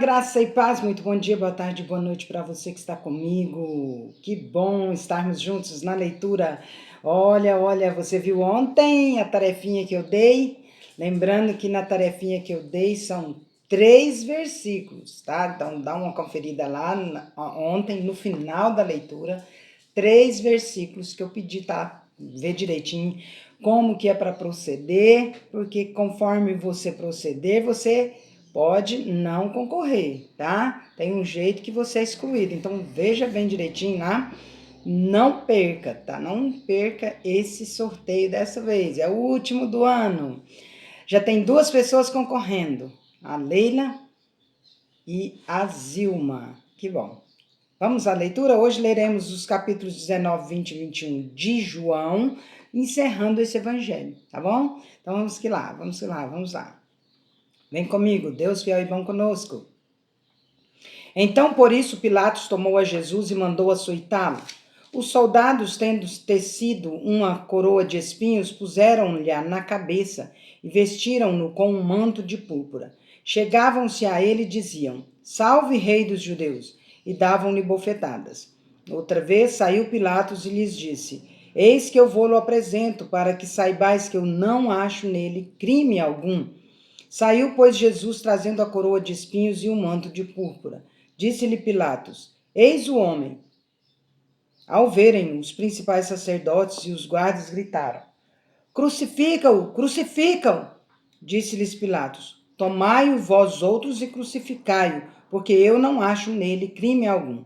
graça e paz, muito bom dia, boa tarde, boa noite para você que está comigo. Que bom estarmos juntos na leitura. Olha, você viu ontem a tarefinha que eu dei? Lembrando que na tarefinha que eu dei são 3 versículos, tá? Então dá uma conferida lá ontem, no final da leitura, 3 versículos que eu pedi, tá? Ver direitinho como que é para proceder, porque conforme você proceder, você pode não concorrer, tá? Tem um jeito que você é excluído, então veja bem direitinho lá, não perca, tá? Não perca esse sorteio dessa vez, é o último do ano. Já tem 2 pessoas concorrendo, a Leila e a Zilma, que bom. Vamos à leitura? Hoje leremos os capítulos 19, 20 e 21 de João, encerrando esse evangelho, tá bom? Então vamos lá. Vem comigo, Deus fiel e bom conosco. Então, por isso, Pilatos tomou a Jesus e mandou açoitá-lo. Os soldados, tendo tecido uma coroa de espinhos, puseram-lhe na cabeça e vestiram-no com um manto de púrpura. Chegavam-se a ele e diziam: Salve, Rei dos Judeus! E davam-lhe bofetadas. Outra vez saiu Pilatos e lhes disse: Eis que eu vou-lo apresento, para que saibais que eu não acho nele crime algum. Saiu, pois, Jesus trazendo a coroa de espinhos e o manto de púrpura. Disse-lhe Pilatos: Eis o homem. Ao verem-no, os principais sacerdotes e os guardas gritaram: Crucifica-o! Crucifica-o! Disse-lhes Pilatos: Tomai-o vós outros e crucificai-o, porque eu não acho nele crime algum.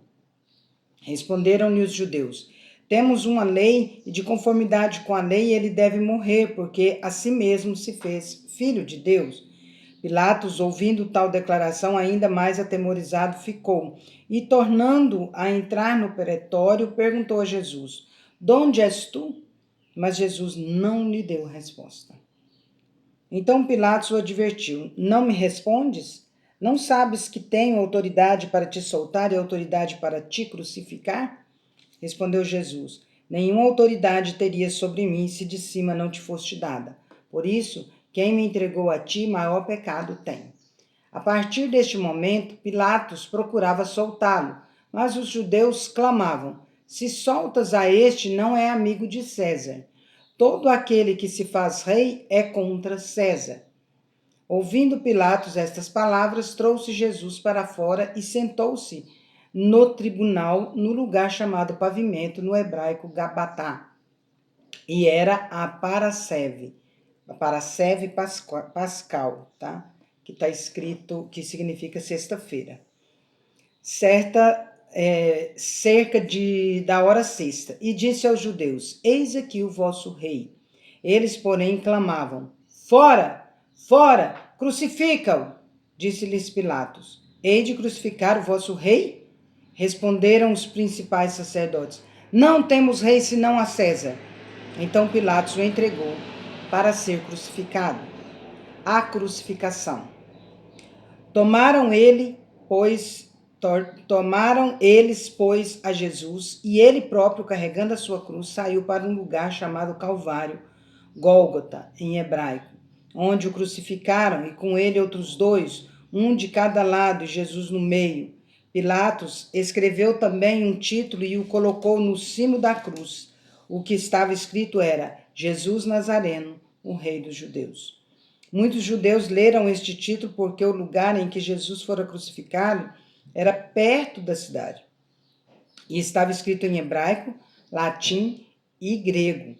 Responderam-lhe os judeus: Temos uma lei, e de conformidade com a lei ele deve morrer, porque a si mesmo se fez filho de Deus. Pilatos, ouvindo tal declaração, ainda mais atemorizado ficou, e, tornando a entrar no pretório, perguntou a Jesus: De onde és tu? Mas Jesus não lhe deu resposta. Então Pilatos o advertiu: Não me respondes? Não sabes que tenho autoridade para te soltar e autoridade para te crucificar? Respondeu Jesus: Nenhuma autoridade terias sobre mim se de cima não te fosse dada. Por isso, quem me entregou a ti, maior pecado tem. A partir deste momento, Pilatos procurava soltá-lo, mas os judeus clamavam: Se soltas a este, não é amigo de César. Todo aquele que se faz rei é contra César. Ouvindo Pilatos estas palavras, trouxe Jesus para fora e sentou-se no tribunal, no lugar chamado Pavimento, no hebraico Gabatá. E era a Parasceve Pascal, tá? Que está escrito, que significa sexta-feira. Cerca da hora sexta. E disse aos judeus: Eis aqui o vosso rei. Eles, porém, clamavam: Fora! Fora! Crucifica-o! Disse-lhes Pilatos: Hei de crucificar o vosso rei? Responderam os principais sacerdotes: Não temos rei senão a César. Então Pilatos o entregou para ser crucificado. A crucificação. Tomaram eles, pois, a Jesus, e ele próprio, carregando a sua cruz, saiu para um lugar chamado Calvário, Gólgota, em hebraico, onde o crucificaram, e com ele outros 2, um de cada lado e Jesus no meio. Pilatos escreveu também um título e o colocou no cimo da cruz. O que estava escrito era: Jesus Nazareno, o Rei dos Judeus. Muitos judeus leram este título porque o lugar em que Jesus fora crucificado era perto da cidade. E estava escrito em hebraico, latim e grego.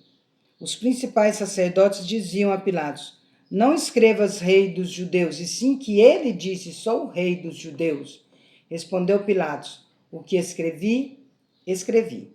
Os principais sacerdotes diziam a Pilatos: Não escrevas rei dos judeus, e sim que ele disse: Sou o rei dos judeus. Respondeu Pilatos: O que escrevi, escrevi.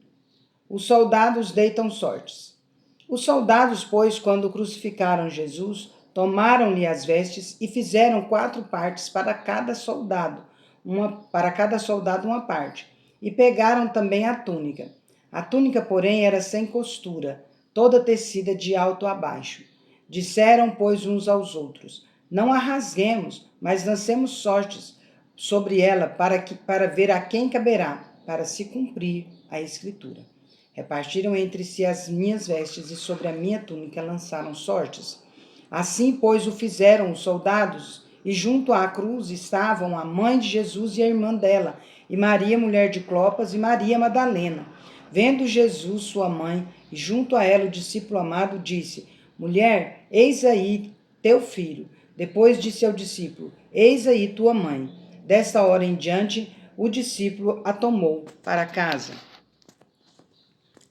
Os soldados deitam sortes. Os soldados, pois, quando crucificaram Jesus, tomaram-lhe as vestes e fizeram 4 partes para cada soldado uma parte, e pegaram também a túnica. A túnica, porém, era sem costura, toda tecida de alto a baixo. Disseram, pois, uns aos outros: Não a rasguemos, mas lancemos sortes sobre ela para ver a quem caberá, para se cumprir a escritura. Repartiram entre si as minhas vestes e sobre a minha túnica lançaram sortes. Assim, pois, o fizeram os soldados E junto à cruz estavam a mãe de Jesus e a irmã dela, e Maria, mulher de Clopas, e Maria Madalena. Vendo Jesus, sua mãe, e junto a ela o discípulo amado, disse: Mulher, eis aí teu filho. Depois disse ao discípulo: Eis aí tua mãe. Desta hora em diante, o discípulo a tomou para casa.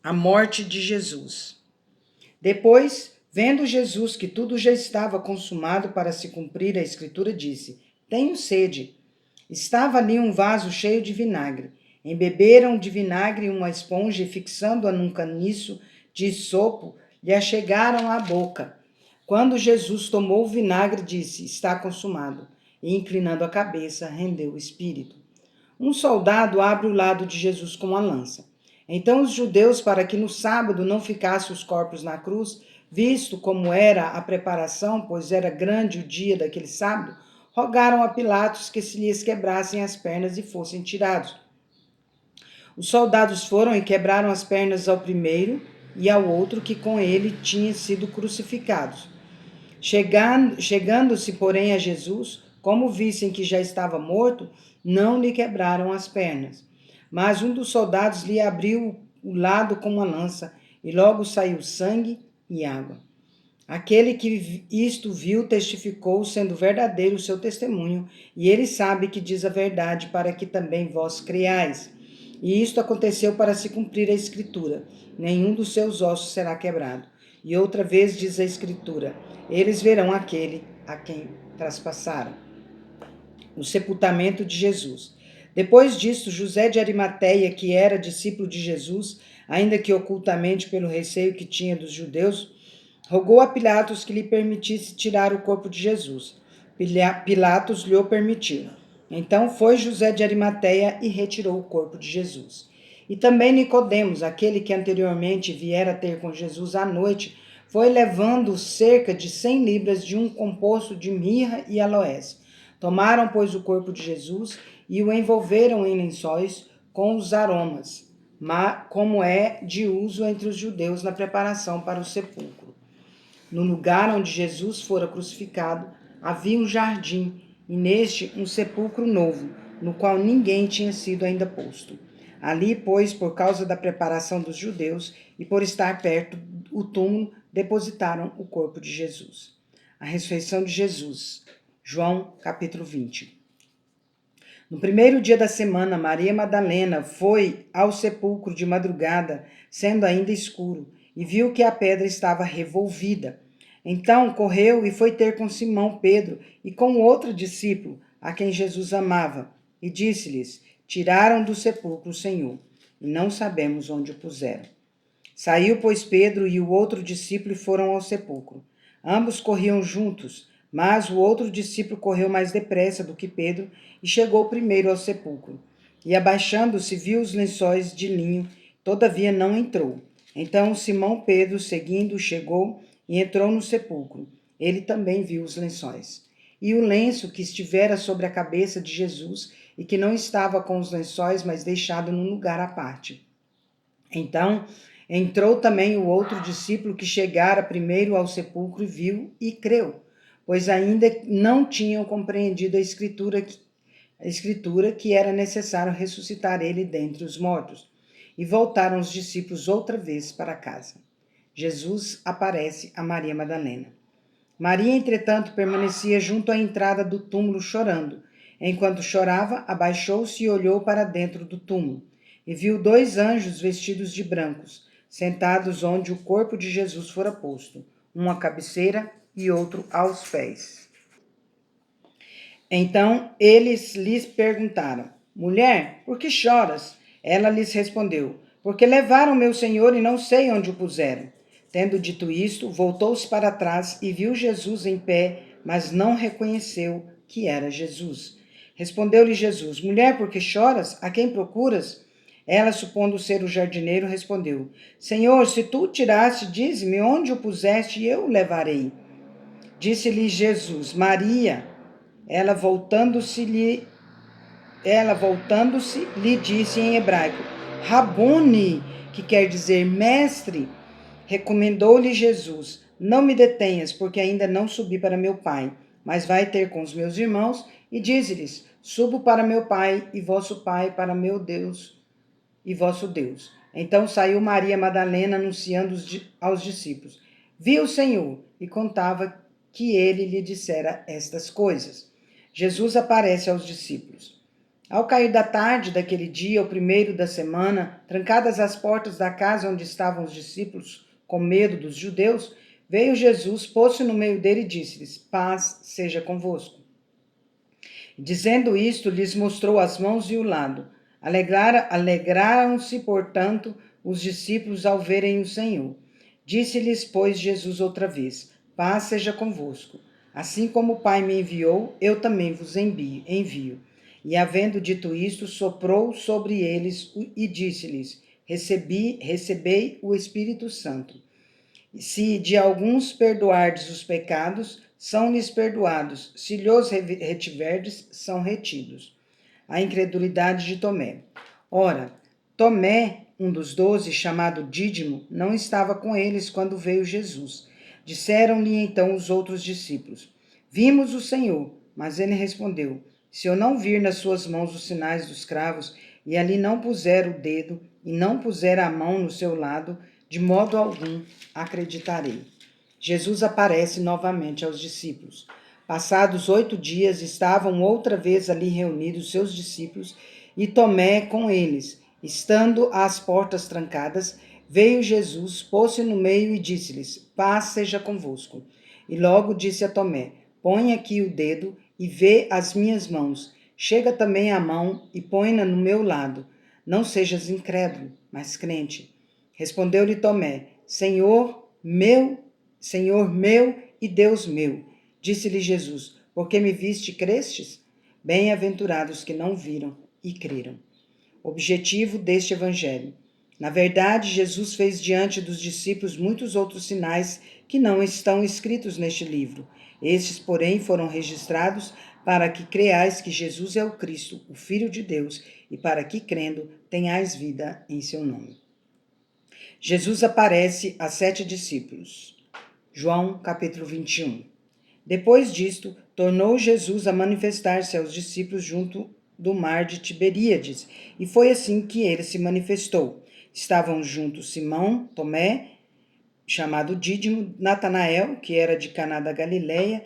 A morte de Jesus. Depois, vendo Jesus que tudo já estava consumado para se cumprir a escritura, disse: Tenho sede. Estava ali um vaso cheio de vinagre. Embeberam de vinagre uma esponja e, fixando-a num caniço de isopo, lhe a chegaram à boca. Quando Jesus tomou o vinagre, disse: Está consumado. E, inclinando a cabeça, rendeu o espírito. Um soldado abre o lado de Jesus com uma lança. Então os judeus, para que no sábado não ficassem os corpos na cruz, visto como era a preparação, pois era grande o dia daquele sábado, rogaram a Pilatos que se lhes quebrassem as pernas e fossem tirados. Os soldados foram e quebraram as pernas ao primeiro e ao outro que com ele tinham sido crucificados. Chegando-se, porém, a Jesus, como vissem que já estava morto, não lhe quebraram as pernas. Mas um dos soldados lhe abriu o lado com uma lança, e logo saiu sangue e água. Aquele que isto viu testificou, sendo verdadeiro o seu testemunho, e ele sabe que diz a verdade, para que também vós creiais. E isto aconteceu para se cumprir a Escritura: nenhum dos seus ossos será quebrado. E outra vez diz a Escritura: eles verão aquele a quem traspassaram. O sepultamento de Jesus. Depois disto, José de Arimateia, que era discípulo de Jesus, ainda que ocultamente pelo receio que tinha dos judeus, rogou a Pilatos que lhe permitisse tirar o corpo de Jesus. Pilatos lhe o permitiu. Então foi José de Arimateia e retirou o corpo de Jesus. E também Nicodemos, aquele que anteriormente viera ter com Jesus à noite, foi levando cerca de 100 libras de um composto de mirra e aloés. Tomaram, pois, o corpo de Jesus e o envolveram em lençóis com os aromas, como é de uso entre os judeus na preparação para o sepulcro. No lugar onde Jesus fora crucificado, havia um jardim, e neste um sepulcro novo, no qual ninguém tinha sido ainda posto. Ali, pois, por causa da preparação dos judeus e por estar perto o túmulo, depositaram o corpo de Jesus. A ressurreição de Jesus. João, capítulo 20. No primeiro dia da semana, Maria Madalena foi ao sepulcro de madrugada, sendo ainda escuro, e viu que a pedra estava revolvida. Então correu e foi ter com Simão Pedro e com outro discípulo, a quem Jesus amava, e disse-lhes: Tiraram do sepulcro o Senhor, e não sabemos onde o puseram. Saiu, pois, Pedro e o outro discípulo e foram ao sepulcro. Ambos corriam juntos, mas o outro discípulo correu mais depressa do que Pedro e chegou primeiro ao sepulcro. E abaixando-se, viu os lençóis de linho, todavia não entrou. Então Simão Pedro, seguindo, chegou e entrou no sepulcro. Ele também viu os lençóis. E o lenço que estivera sobre a cabeça de Jesus, e que não estava com os lençóis, mas deixado num lugar à parte. Então entrou também o outro discípulo que chegara primeiro ao sepulcro e viu e creu, pois ainda não tinham compreendido a escritura que era necessário ressuscitar ele dentre os mortos. E voltaram os discípulos outra vez para casa. Jesus aparece a Maria Madalena. Maria, entretanto, permanecia junto à entrada do túmulo chorando. Enquanto chorava, abaixou-se e olhou para dentro do túmulo, e viu 2 anjos vestidos de brancos, sentados onde o corpo de Jesus fora posto, um à cabeceira e outro aos pés. Então eles lhes perguntaram: Mulher, por que choras? Ela lhes respondeu: Porque levaram meu Senhor e não sei onde o puseram. Tendo dito isto, voltou-se para trás e viu Jesus em pé, mas não reconheceu que era Jesus. Respondeu-lhe Jesus: Mulher, por que choras? A quem procuras? Ela, supondo ser o jardineiro, respondeu: Senhor, se tu o tiraste, dize-me onde o puseste e eu o levarei. Disse-lhe Jesus: Maria. Ela voltando-se lhe disse em hebraico: Rabone, que quer dizer mestre. Recomendou-lhe Jesus: Não me detenhas, porque ainda não subi para meu Pai, mas vai ter com os meus irmãos e dize-lhes: Subo para meu pai e vosso pai, para meu Deus e vosso Deus. Então saiu Maria Madalena anunciando aos discípulos: Vi o Senhor, e contava que ele lhe dissera estas coisas. Jesus aparece aos discípulos. Ao cair da tarde daquele dia, o primeiro da semana, trancadas as portas da casa onde estavam os discípulos, com medo dos judeus, veio Jesus, pôs-se no meio dele e disse-lhes: Paz seja convosco. Dizendo isto, lhes mostrou as mãos e o lado. Alegraram-se, portanto, os discípulos ao verem o Senhor. Disse-lhes, pois, Jesus outra vez: Paz seja convosco. Assim como o Pai me enviou, eu também vos envio. E havendo dito isto, soprou sobre eles e disse-lhes: Recebei o Espírito Santo. Se de alguns perdoardes os pecados, são-lhes perdoados. Se lhos retiverdes, são retidos. A incredulidade de Tomé. Ora, Tomé, um dos 12, chamado Dídimo, não estava com eles quando veio Jesus. Disseram-lhe então os outros discípulos: Vimos o Senhor. Mas ele respondeu: Se eu não vir nas suas mãos os sinais dos cravos, e ali não puser o dedo, e não puser a mão no seu lado, de modo algum acreditarei. Jesus aparece novamente aos discípulos. Passados 8 dias, estavam outra vez ali reunidos seus discípulos e Tomé com eles. Estando as portas trancadas, veio Jesus, pôs-se no meio e disse-lhes: Paz seja convosco. E logo disse a Tomé: Põe aqui o dedo e vê as minhas mãos. Chega também a mão e põe-na no meu lado. Não sejas incrédulo, mas crente. Respondeu-lhe Tomé: Senhor meu e Deus meu. Disse-lhe Jesus: Porque me viste, crestes? Bem-aventurados que não viram e creram. Objetivo deste evangelho. Na verdade, Jesus fez diante dos discípulos muitos outros sinais que não estão escritos neste livro. Estes, porém, foram registrados para que creais que Jesus é o Cristo, o Filho de Deus, e para que, crendo, tenhais vida em seu nome. Jesus aparece a 7 discípulos. João, capítulo 21. Depois disto, tornou Jesus a manifestar-se aos discípulos junto do mar de Tiberíades, e foi assim que ele se manifestou. Estavam juntos Simão, Tomé, chamado Dídimo, Natanael, que era de Caná da Galileia,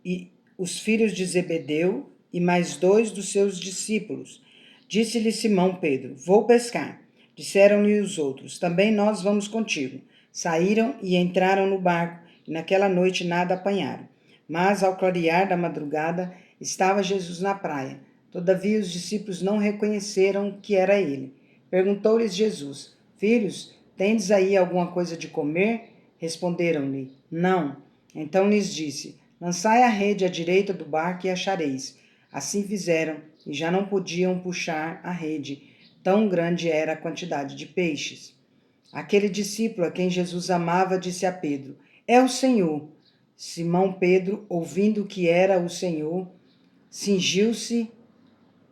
e os filhos de Zebedeu, e mais 2 dos seus discípulos. Disse-lhe Simão Pedro: Vou pescar. Disseram-lhe os outros: Também nós vamos contigo. Saíram e entraram no barco, e naquela noite nada apanharam. Mas, ao clarear da madrugada, estava Jesus na praia. Todavia os discípulos não reconheceram que era ele. Perguntou-lhes Jesus: Filhos, tendes aí alguma coisa de comer? Responderam-lhe: Não. Então lhes disse: Lançai a rede à direita do barco e achareis. Assim fizeram, e já não podiam puxar a rede, tão grande era a quantidade de peixes. Aquele discípulo a quem Jesus amava disse a Pedro: É o Senhor. Simão Pedro, ouvindo que era o Senhor, cingiu-se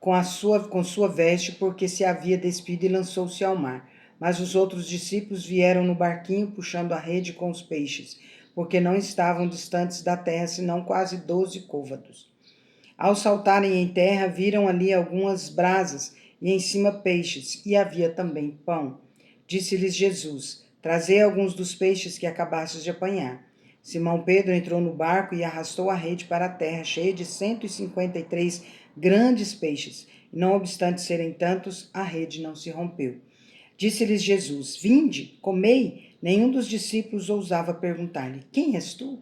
com sua veste, porque se havia despido, e lançou-se ao mar. Mas os outros discípulos vieram no barquinho, puxando a rede com os peixes, porque não estavam distantes da terra, senão quase 12 côvados. Ao saltarem em terra, viram ali algumas brasas, e em cima peixes, e havia também pão. Disse-lhes Jesus: Trazei alguns dos peixes que acabastes de apanhar. Simão Pedro entrou no barco e arrastou a rede para a terra, cheia de 153 grandes peixes. E não obstante serem tantos, a rede não se rompeu. Disse-lhes Jesus: Vinde, comei. Nenhum dos discípulos ousava perguntar-lhe: Quem és tu?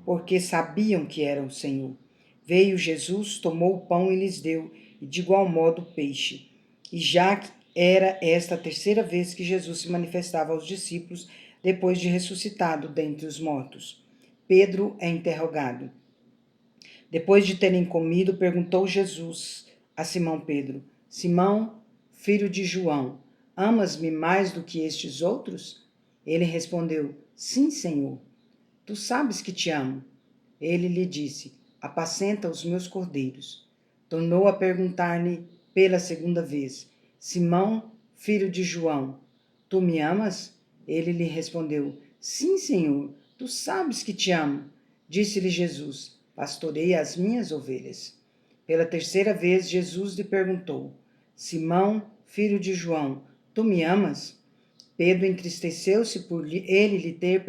Porque sabiam que era o Senhor. Veio Jesus, tomou o pão e lhes deu, e de igual modo o peixe. E já era esta a terceira vez que Jesus se manifestava aos discípulos, depois de ressuscitado dentre os mortos. Pedro é interrogado. Depois de terem comido, perguntou Jesus a Simão Pedro: Simão, filho de João, amas-me mais do que estes outros? Ele respondeu: Sim, Senhor. Tu sabes que te amo. Ele lhe disse: Apacenta os meus cordeiros. Tornou a perguntar-lhe pela segunda vez: Simão, filho de João, tu me amas? Ele lhe respondeu: Sim, Senhor, tu sabes que te amo. Disse-lhe Jesus: pastoreia as minhas ovelhas. Pela terceira vez, Jesus lhe perguntou: Simão, filho de João, tu me amas? Pedro entristeceu-se por ele lhe ter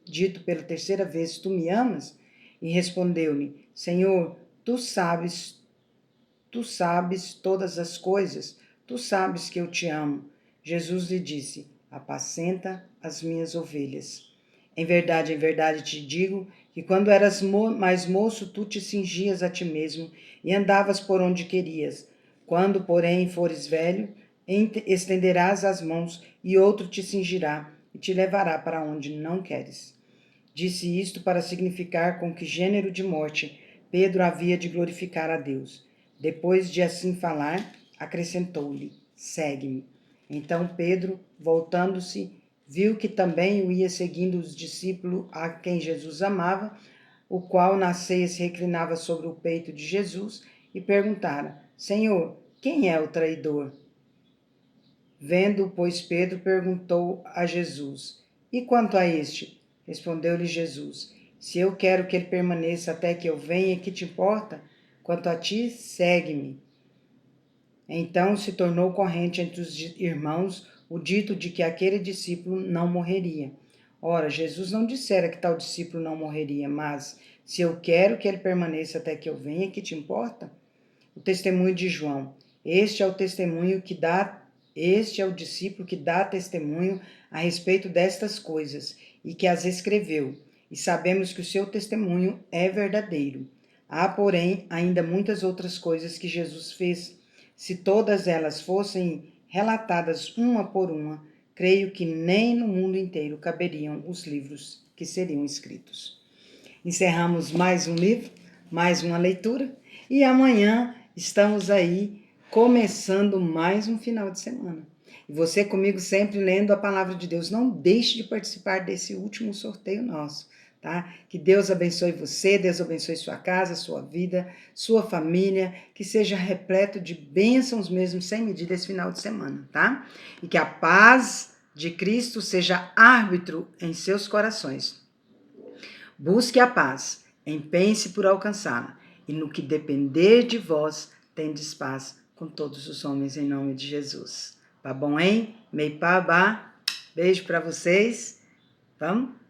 dito pela terceira vez: Tu me amas? E respondeu-lhe: Senhor, tu sabes todas as coisas, tu sabes que eu te amo. Jesus lhe disse: Apacenta as minhas ovelhas. Em verdade te digo que quando eras mais moço, tu te cingias a ti mesmo e andavas por onde querias. Quando, porém, fores velho, estenderás as mãos e outro te cingirá e te levará para onde não queres. Disse isto para significar com que gênero de morte Pedro havia de glorificar a Deus. Depois de assim falar, acrescentou-lhe: Segue-me. Então Pedro, voltando-se, viu que também o ia seguindo os discípulos a quem Jesus amava, o qual na ceia se reclinava sobre o peito de Jesus e perguntara: Senhor, quem é o traidor? Vendo, pois, Pedro perguntou a Jesus: E quanto a este? Respondeu-lhe Jesus: Se eu quero que ele permaneça até que eu venha, que te importa? Quanto a ti, segue-me. Então se tornou corrente entre os irmãos o dito de que aquele discípulo não morreria. Ora, Jesus não dissera que tal discípulo não morreria, mas se eu quero que ele permaneça até que eu venha, que te importa? O testemunho de João. Este é o discípulo que dá testemunho a respeito destas coisas e que as escreveu, e sabemos que o seu testemunho é verdadeiro. Há, porém, ainda muitas outras coisas que Jesus fez. Se todas elas fossem relatadas uma por uma, creio que nem no mundo inteiro caberiam os livros que seriam escritos. Encerramos mais um livro, mais uma leitura, e amanhã estamos aí começando mais um final de semana. E você comigo sempre lendo a palavra de Deus. Não deixe de participar desse último sorteio nosso, tá? Que Deus abençoe você, Deus abençoe sua casa, sua vida, sua família, que seja repleto de bênçãos mesmo, sem medida esse final de semana, tá? E que a paz de Cristo seja árbitro em seus corações. Busque a paz, empenhe-se por alcançá-la, e no que depender de vós, tendes paz com todos os homens em nome de Jesus. Tá bom, hein? Meipá, beijo para vocês. Vamos?